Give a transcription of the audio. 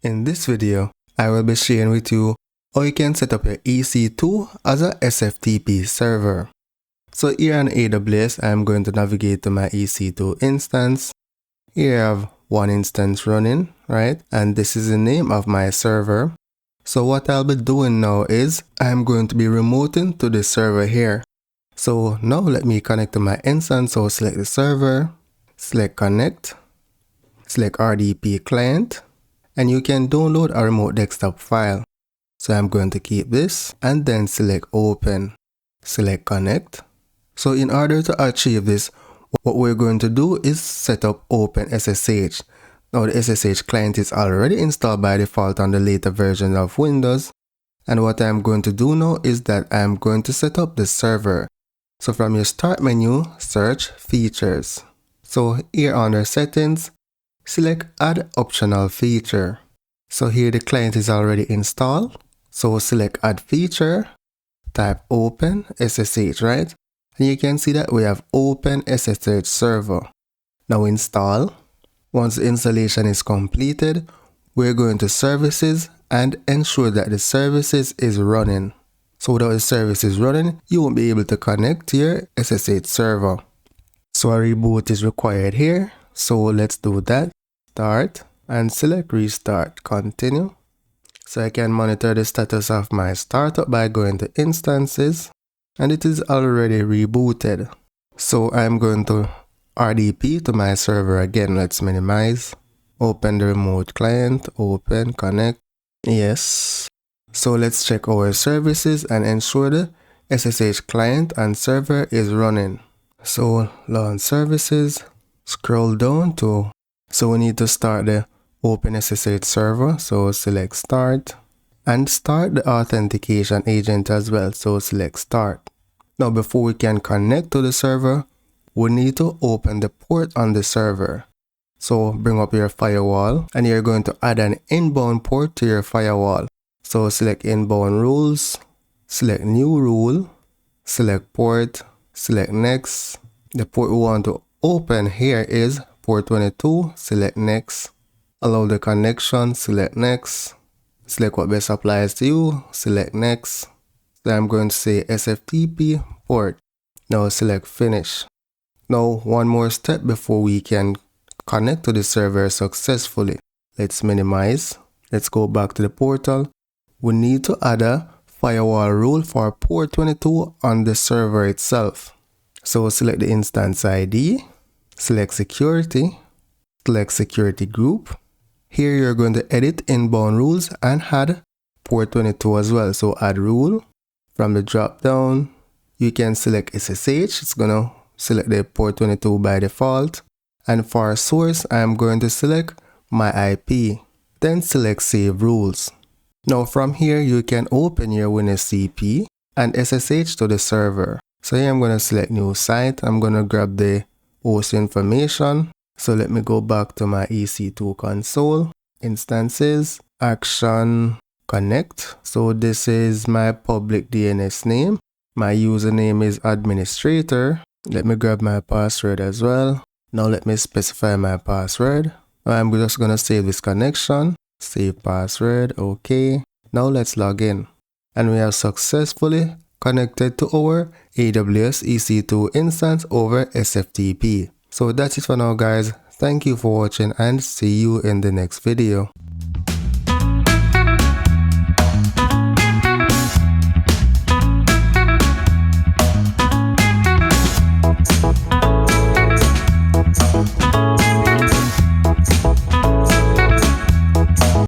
In this video, I will be sharing with you how you can set up your EC2 as a SFTP server. So here on AWS, I am going to navigate to my EC2 instance. Here I have one instance running, right? And this is the name of my server. So what I'll be doing now is I'm going to be remoting to the server here. So now let me connect to my instance. So select the server, select connect, select RDP client, and you can download a remote desktop file. So I'm going to keep this and then select open, select connect. So in order to achieve this, what we're going to do is set up Open SSH. Now the SSH client is already installed by default on the later version of Windows. And what I'm going to do now is that I'm going to set up the server. So from your start menu, search features. So here under settings, select add optional feature. So here the client is already installed. So select add feature, type open SSH, right? And you can see that we have open SSH server. Now install. Once the installation is completed, we're going to services and ensure that the services is running. So without the services running, you won't be able to connect to your SSH server. So a reboot is required here. So let's do that. Start and select restart, continue. So I can monitor the status of my startup by going to instances, and it is already rebooted. So I'm going to RDP to my server again. Let's minimize. Open the remote client, open, connect. Yes. So let's check our services and ensure the SSH client and server is running. So launch services, scroll down to, so we need to start the Open SSH server. So select start and start the authentication agent as well. So select start. Now before we can connect to the server, we need to open the port on the server. So bring up your firewall and you're going to add an inbound port to your firewall. So select inbound rules, select new rule, select port, select next. The port we want to open here is port 22, select next. Allow the connection, select next. Select what best applies to you, select next. So I'm going to say SFTP port. Now select finish. Now one more step before we can connect to the server successfully. Let's minimize. Let's go back to the portal. We need to add a firewall rule for port 22 on the server itself. So select the instance ID, select security, select security group. Here you're going to edit inbound rules and add port 22 as well. So add rule. From the drop down, you can select SSH. It's going to select the port 22 by default. And for source, I'm going to select my IP. Then select save rules. Now from here, you can open your Windows CP and SSH to the server. So here I'm going to select new site. I'm going to grab the host information. So let me go back to my EC2 console, instances, action, connect. So this is my public DNS name. My username is administrator. Let me grab my password as well. Now let me specify my password. I'm just going to save this connection. Save password. Okay. Now let's log in. And we have successfully connected to our AWS EC2 instance over SFTP. So that's it for now, guys. Thank you for watching and see you in the next video.